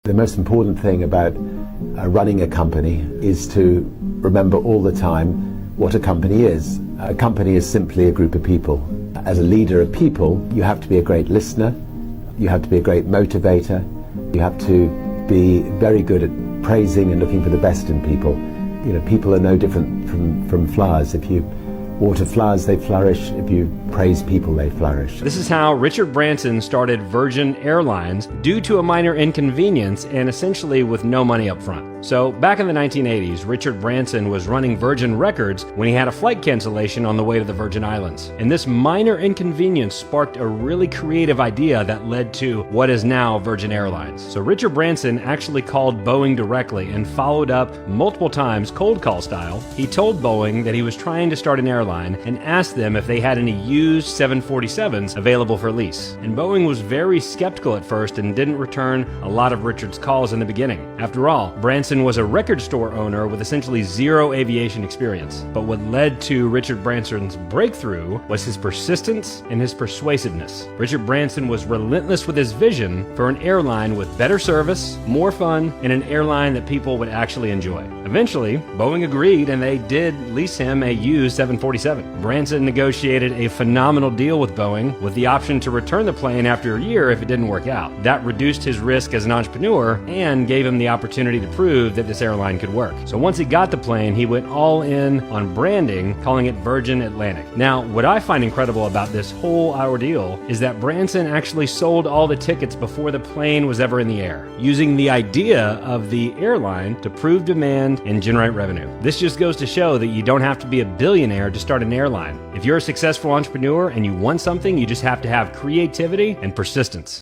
The most important thing about running a company is to remember all the time what a company is. A company is simply a group of people. As a leader of people, you have to be a great listener, you have to be a great motivator, you have to be very good at praising and looking for the best in people. You know, people are no different from flowers. If you water flowers, they flourish. If you praise people, they flourish. This is how Richard Branson started Virgin Airlines due to a minor inconvenience and essentially with no money up front. So back in the 1980s, Richard Branson was running Virgin Records when he had a flight cancellation on the way to the Virgin Islands. And this minor inconvenience sparked a really creative idea that led to what is now Virgin Airlines. So Richard Branson actually called Boeing directly and followed up multiple times, cold call style. He told Boeing that he was trying to start an airline and asked them if they had any used 747s available for lease. And Boeing was very skeptical at first and didn't return a lot of Richard's calls in the beginning. After all, Branson was a record store owner with essentially zero aviation experience. But what led to Richard Branson's breakthrough was his persistence and his persuasiveness. Richard Branson was relentless with his vision for an airline with better service, more fun, and an airline that people would actually enjoy. Eventually, Boeing agreed and they did lease him a used 747. Branson negotiated a phenomenal deal with Boeing with the option to return the plane after a year if it didn't work out. That reduced his risk as an entrepreneur and gave him the opportunity to prove that this airline could work. So once he got the plane, he went all in on branding, calling it Virgin Atlantic. Now, what I find incredible about this whole ordeal is that Branson actually sold all the tickets before the plane was ever in the air, using the idea of the airline to prove demand and generate revenue. This just goes to show that you don't have to be a billionaire to start an airline. If you're a successful entrepreneur and you want something, you just have to have creativity and persistence.